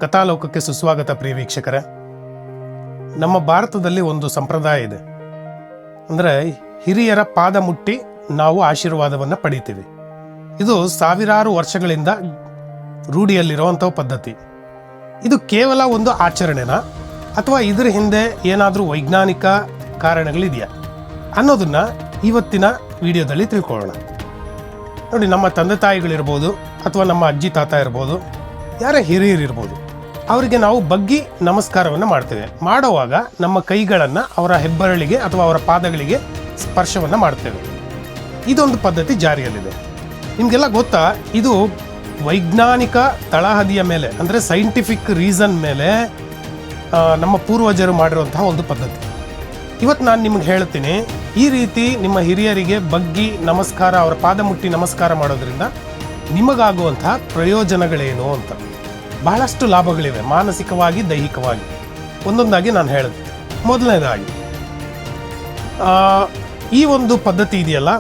ಕಥಾಲೋಕಕ್ಕೆ ಸುಸ್ವಾಗತ ಪ್ರಿಯ ವೀಕ್ಷಕರೇ. ನಮ್ಮ ಭಾರತದಲ್ಲಿ ಒಂದು ಸಂಪ್ರದಾಯ ಇದೆ, ಅಂದರೆ ಹಿರಿಯರ ಪಾದ ಮುಟ್ಟಿ ನಾವು ಆಶೀರ್ವಾದವನ್ನು ಪಡಿತೀವಿ. ಇದು ಸಾವಿರಾರು ವರ್ಷಗಳಿಂದ ರೂಢಿಯಲ್ಲಿರುವಂಥ ಪದ್ಧತಿ. ಇದು ಕೇವಲ ಒಂದು ಆಚರಣೆನಾ ಅಥವಾ ಇದರ ಹಿಂದೆ ಏನಾದರೂ ವೈಜ್ಞಾನಿಕ ಕಾರಣಗಳಿದೆಯಾ ಅನ್ನೋದನ್ನ ಇವತ್ತಿನ ವಿಡಿಯೋದಲ್ಲಿ ತಿಳ್ಕೊಳ್ಳೋಣ. ನೋಡಿ, ನಮ್ಮ ತಂದೆ ತಾಯಿಗಳಿರ್ಬೋದು ಅಥವಾ ನಮ್ಮ ಅಜ್ಜಿ ತಾತ ಇರ್ಬೋದು, ಯಾರೇ ಹಿರಿಯರಿರ್ಬೋದು, ಅವರಿಗೆ ನಾವು ಬಗ್ಗಿ ನಮಸ್ಕಾರವನ್ನು ಮಾಡ್ತೇವೆ. ಮಾಡುವಾಗ ನಮ್ಮ ಕೈಗಳನ್ನು ಅವರ ಹೆಬ್ಬರಳಿಗೆ ಅಥವಾ ಅವರ ಪಾದಗಳಿಗೆ ಸ್ಪರ್ಶವನ್ನು ಮಾಡ್ತೇವೆ. ಇದೊಂದು ಪದ್ಧತಿ ಜಾರಿಯಲ್ಲಿದೆ. ನಿಮಗೆಲ್ಲ ಗೊತ್ತಾ, ಇದು ವೈಜ್ಞಾನಿಕ ತಳಹದಿಯ ಮೇಲೆ, ಅಂದರೆ ಸೈಂಟಿಫಿಕ್ ರೀಸನ್ ಮೇಲೆ ನಮ್ಮ ಪೂರ್ವಜರು ಮಾಡಿರುವಂತಹ ಒಂದು ಪದ್ಧತಿ. ಇವತ್ತು ನಾನು ನಿಮ್ಗೆ ಹೇಳ್ತೀನಿ, ಈ ರೀತಿ ನಿಮ್ಮ ಹಿರಿಯರಿಗೆ ಬಗ್ಗಿ ನಮಸ್ಕಾರ, ಅವರ ಪಾದ ಮುಟ್ಟಿ ನಮಸ್ಕಾರ ಮಾಡೋದ್ರಿಂದ ನಿಮಗಾಗುವಂತಹ ಪ್ರಯೋಜನಗಳೇನು ಅಂತ. ಬಹಳಷ್ಟು ಲಾಭಗಳಿವೆ, ಮಾನಸಿಕವಾಗಿ, ದೈಹಿಕವಾಗಿ. ಒಂದೊಂದಾಗಿ ನಾನು ಹೇಳಿದೆ. ಮೊದಲನೇದಾಗಿ, ಈ ಒಂದು ಪದ್ಧತಿ ಇದೆಯಲ್ಲ,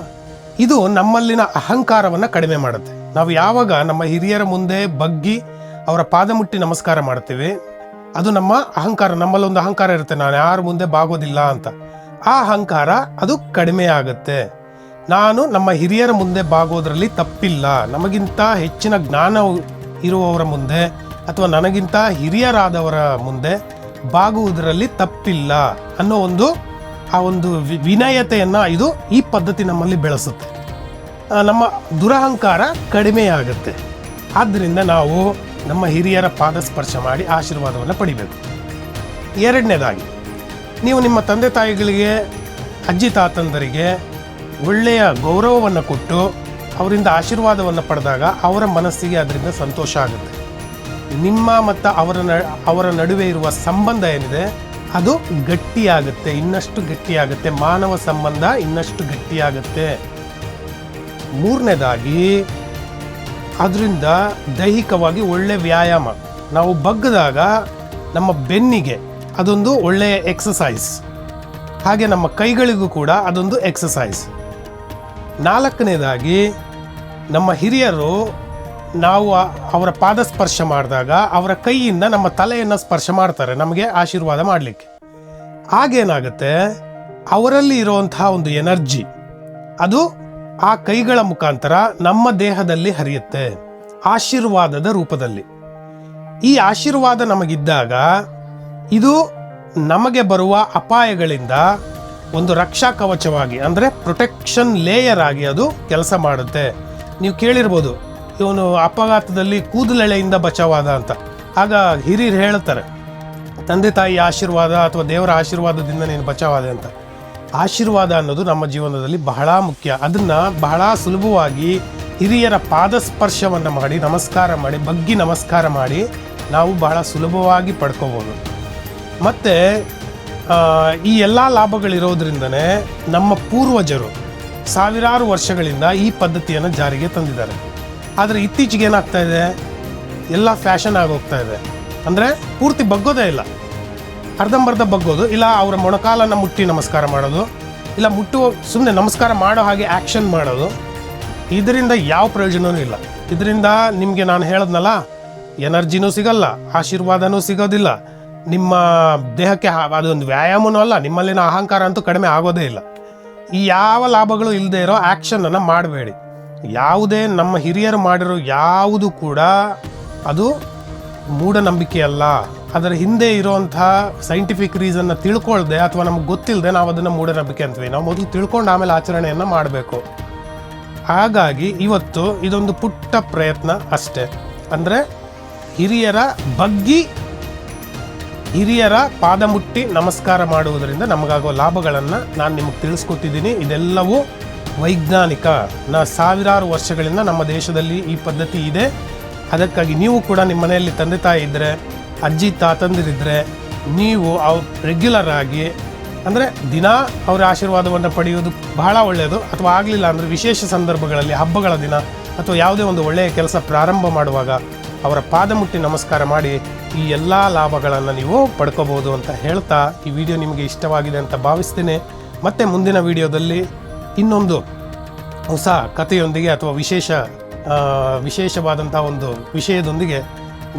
ಇದು ನಮ್ಮಲ್ಲಿನ ಅಹಂಕಾರವನ್ನು ಕಡಿಮೆ ಮಾಡುತ್ತೆ. ನಾವು ಯಾವಾಗ ನಮ್ಮ ಹಿರಿಯರ ಮುಂದೆ ಬಗ್ಗಿ ಅವರ ಪಾದ ಮುಟ್ಟಿ ನಮಸ್ಕಾರ ಮಾಡ್ತೀವಿ, ಅದು ನಮ್ಮ ಅಹಂಕಾರ. ನಮ್ಮಲ್ಲೊಂದು ಅಹಂಕಾರ ಇರುತ್ತೆ, ನಾನು ಯಾರ ಮುಂದೆ ಬಾಗೋದಿಲ್ಲ ಅಂತ. ಆ ಅಹಂಕಾರ ಅದು ಕಡಿಮೆ ಆಗುತ್ತೆ. ನಾನು ನಮ್ಮ ಹಿರಿಯರ ಮುಂದೆ ಬಾಗೋದ್ರಲ್ಲಿ ತಪ್ಪಿಲ್ಲ, ನಮಗಿಂತ ಹೆಚ್ಚಿನ ಜ್ಞಾನ ಇರುವವರ ಮುಂದೆ ಅಥವಾ ನನಗಿಂತ ಹಿರಿಯರಾದವರ ಮುಂದೆ ಬಾಗುವುದರಲ್ಲಿ ತಪ್ಪಿಲ್ಲ ಅನ್ನೋ ಒಂದು ವಿನಯತೆಯನ್ನು ಈ ಪದ್ಧತಿ ನಮ್ಮಲ್ಲಿ ಬೆಳೆಸುತ್ತೆ. ನಮ್ಮ ದುರಹಂಕಾರ ಕಡಿಮೆಯಾಗುತ್ತೆ. ಆದ್ದರಿಂದ ನಾವು ನಮ್ಮ ಹಿರಿಯರ ಪಾದ ಸ್ಪರ್ಶ ಮಾಡಿ ಆಶೀರ್ವಾದವನ್ನು ಪಡಿಬೇಕು. ಎರಡನೇದಾಗಿ, ನೀವು ನಿಮ್ಮ ತಂದೆ ತಾಯಿಗಳಿಗೆ, ಅಜ್ಜಿ ತಾತಂದರಿಗೆ ಒಳ್ಳೆಯ ಗೌರವವನ್ನು ಕೊಟ್ಟು ಅವರಿಂದ ಆಶೀರ್ವಾದವನ್ನು ಪಡೆದಾಗ ಅವರ ಮನಸ್ಸಿಗೆ ಅದರಿಂದ ಸಂತೋಷ ಆಗುತ್ತೆ. ನಿಮ್ಮ ಮತ್ತು ಅವರ ನಡುವೆ ಇರುವ ಸಂಬಂಧ ಏನಿದೆ ಅದು ಗಟ್ಟಿಯಾಗುತ್ತೆ, ಇನ್ನಷ್ಟು ಗಟ್ಟಿಯಾಗುತ್ತೆ. ಮಾನವ ಸಂಬಂಧ ಇನ್ನಷ್ಟು ಗಟ್ಟಿಯಾಗುತ್ತೆ. ಮೂರನೇದಾಗಿ, ಅದರಿಂದ ದೈಹಿಕವಾಗಿ ಒಳ್ಳೆ ವ್ಯಾಯಾಮ. ನಾವು ಬಗ್ಗದಾಗ ನಮ್ಮ ಬೆನ್ನಿಗೆ ಅದೊಂದು ಒಳ್ಳೆಯ ಎಕ್ಸಸೈಸ್, ಹಾಗೆ ನಮ್ಮ ಕೈಗಳಿಗೂ ಕೂಡ ಅದೊಂದು ಎಕ್ಸಸೈಸ್. ನಾಲ್ಕನೇದಾಗಿ, ನಮ್ಮ ಹಿರಿಯರು ನಾವು ಅವರ ಪಾದ ಸ್ಪರ್ಶ ಮಾಡಿದಾಗ ಅವರ ಕೈಯಿಂದ ನಮ್ಮ ತಲೆಯನ್ನು ಸ್ಪರ್ಶ ಮಾಡ್ತಾರೆ, ನಮಗೆ ಆಶೀರ್ವಾದ ಮಾಡಲಿಕ್ಕೆ. ಆಗೇನಾಗುತ್ತೆ, ಅವರಲ್ಲಿ ಇರುವಂತಹ ಒಂದು ಎನರ್ಜಿ ಅದು ಆ ಕೈಗಳ ಮುಖಾಂತರ ನಮ್ಮ ದೇಹದಲ್ಲಿ ಹರಿಯುತ್ತೆ, ಆಶೀರ್ವಾದದ ರೂಪದಲ್ಲಿ. ಈ ಆಶೀರ್ವಾದ ನಮಗಿದ್ದಾಗ ಇದು ನಮಗೆ ಬರುವ ಅಪಾಯಗಳಿಂದ ಒಂದು ರಕ್ಷಾ ಕವಚವಾಗಿ, ಅಂದರೆ ಪ್ರೊಟೆಕ್ಷನ್ ಲೇಯರ್ ಆಗಿ ಅದು ಕೆಲಸ ಮಾಡುತ್ತೆ. ನೀವು ಕೇಳಿರ್ಬೋದು, ಇವನು ಅಪಘಾತದಲ್ಲಿ ಕೂದಲೆಳೆಯಿಂದ ಬಚಾವಾದ ಅಂತ. ಆಗ ಹಿರಿಯರು ಹೇಳ್ತಾರೆ, ತಂದೆ ತಾಯಿ ಆಶೀರ್ವಾದ ಅಥವಾ ದೇವರ ಆಶೀರ್ವಾದದಿಂದ ನೀನು ಬಚಾವಾದೆ ಅಂತ. ಆಶೀರ್ವಾದ ಅನ್ನೋದು ನಮ್ಮ ಜೀವನದಲ್ಲಿ ಬಹಳ ಮುಖ್ಯ. ಅದನ್ನು ಬಹಳ ಸುಲಭವಾಗಿ ಹಿರಿಯರ ಪಾದ ಸ್ಪರ್ಶವನ್ನು ಮಾಡಿ, ನಮಸ್ಕಾರ ಮಾಡಿ, ಬಗ್ಗಿ ನಮಸ್ಕಾರ ಮಾಡಿ ನಾವು ಬಹಳ ಸುಲಭವಾಗಿ ಪಡ್ಕೋಬೋದು. ಮತ್ತು ಈ ಎಲ್ಲ ಲಾಭಗಳಿರೋದ್ರಿಂದನೇ ನಮ್ಮ ಪೂರ್ವಜರು ಸಾವಿರಾರು ವರ್ಷಗಳಿಂದ ಈ ಪದ್ಧತಿಯನ್ನು ಜಾರಿಗೆ ತಂದಿದ್ದಾರೆ. ಆದರೆ ಇತ್ತೀಚೆಗೆ ಏನಾಗ್ತಾ ಇದೆ, ಎಲ್ಲ ಫ್ಯಾಷನ್ ಆಗೋಗ್ತಾ ಇದೆ. ಅಂದರೆ ಪೂರ್ತಿ ಬಗ್ಗೋದೇ ಇಲ್ಲ, ಅರ್ಧಂಬರ್ಧ ಬಗ್ಗೋದು, ಇಲ್ಲ ಅವರ ಮೊಣಕಾಲನ್ನು ಮುಟ್ಟಿ ನಮಸ್ಕಾರ ಮಾಡೋದು, ಇಲ್ಲ ಸುಮ್ಮನೆ ನಮಸ್ಕಾರ ಮಾಡೋ ಹಾಗೆ ಆ್ಯಕ್ಷನ್ ಮಾಡೋದು. ಇದರಿಂದ ಯಾವ ಪ್ರಯೋಜನವೂ ಇಲ್ಲ. ಇದರಿಂದ ನಿಮಗೆ ನಾನು ಹೇಳಿದ್ನಲ್ಲ, ಎನರ್ಜಿನೂ ಸಿಗಲ್ಲ, ಆಶೀರ್ವಾದನೂ ಸಿಗೋದಿಲ್ಲ, ನಿಮ್ಮ ದೇಹಕ್ಕೆ ಅದೊಂದು ವ್ಯಾಯಾಮನೂ ಅಲ್ಲ, ನಿಮ್ಮಲ್ಲಿನ ಅಹಂಕಾರ ಅಂತೂ ಕಡಿಮೆ ಆಗೋದೇ ಇಲ್ಲ. ಈ ಯಾವ ಲಾಭಗಳು ಇಲ್ಲದೆ ಇರೋ ಆ್ಯಕ್ಷನನ್ನು ಮಾಡಬೇಡಿ. ಯಾವುದೇ ನಮ್ಮ ಹಿರಿಯರು ಮಾಡಿರೋ ಯಾವುದು ಕೂಡ ಅದು ಮೂಢನಂಬಿಕೆ ಅಲ್ಲ. ಅದರ ಹಿಂದೆ ಇರುವಂಥ ಸೈಂಟಿಫಿಕ್ ರೀಸನ್ನ ತಿಳ್ಕೊಳ್ದೆ ಅಥವಾ ನಮ್ಗೆ ಗೊತ್ತಿಲ್ಲದೆ ನಾವು ಅದನ್ನು ಮೂಢನಂಬಿಕೆ ಅಂತೀವಿ. ನಾವು ಮೊದಲು ತಿಳ್ಕೊಂಡು ಆಮೇಲೆ ಆಚರಣೆಯನ್ನು ಮಾಡಬೇಕು. ಹಾಗಾಗಿ ಇವತ್ತು ಇದೊಂದು ಪುಟ್ಟ ಪ್ರಯತ್ನ ಅಷ್ಟೇ. ಅಂದರೆ ಹಿರಿಯರ ಪಾದ ಮುಟ್ಟಿ ನಮಸ್ಕಾರ ಮಾಡುವುದರಿಂದ ನಮಗಾಗೋ ಲಾಭಗಳನ್ನು ನಾನು ನಿಮಗೆ ತಿಳಿಸ್ಕೊಟ್ಟಿದ್ದೀನಿ. ಇದೆಲ್ಲವೂ ವೈಜ್ಞಾನಿಕ. ಸಾವಿರಾರು ವರ್ಷಗಳಿಂದ ನಮ್ಮ ದೇಶದಲ್ಲಿ ಈ ಪದ್ಧತಿ ಇದೆ. ಅದಕ್ಕಾಗಿ ನೀವು ಕೂಡ ನಿಮ್ಮ ಮನೆಯಲ್ಲಿ ತಂದೆ ತಾಯಿ ಇದ್ದರೆ, ಅಜ್ಜಿ ತಾತಂದಿರಿದ್ದರೆ, ನೀವು ರೆಗ್ಯುಲರ್ ಆಗಿ, ಅಂದರೆ ದಿನ ಅವರ ಆಶೀರ್ವಾದವನ್ನು ಪಡೆಯುವುದು ಬಹಳ ಒಳ್ಳೆಯದು. ಅಥವಾ ಆಗಲಿಲ್ಲ ಅಂದರೆ ವಿಶೇಷ ಸಂದರ್ಭಗಳಲ್ಲಿ, ಹಬ್ಬಗಳ ದಿನ ಅಥವಾ ಯಾವುದೇ ಒಂದು ಒಳ್ಳೆಯ ಕೆಲಸ ಪ್ರಾರಂಭ ಮಾಡುವಾಗ ಅವರ ಪಾದ ಮುಟ್ಟಿ ನಮಸ್ಕಾರ ಮಾಡಿ ಈ ಎಲ್ಲ ಲಾಭಗಳನ್ನು ನೀವು ಪಡ್ಕೋಬೋದು ಅಂತ ಹೇಳ್ತಾ, ಈ ವಿಡಿಯೋ ನಿಮಗೆ ಇಷ್ಟವಾಗಿದೆ ಅಂತ ಭಾವಿಸ್ತೀನಿ. ಮತ್ತೆ ಮುಂದಿನ ವಿಡಿಯೋದಲ್ಲಿ ಇನ್ನೊಂದು ಹೊಸ ಕಥೆಯೊಂದಿಗೆ ಅಥವಾ ವಿಶೇಷವಾದಂಥ ಒಂದು ವಿಷಯದೊಂದಿಗೆ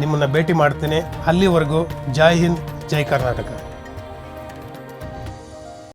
ನಿಮ್ಮನ್ನು ಭೇಟಿ ಮಾಡ್ತೀನಿ. ಅಲ್ಲಿವರೆಗೂ ಜೈ ಹಿಂದ್, ಜೈ ಕರ್ನಾಟಕ.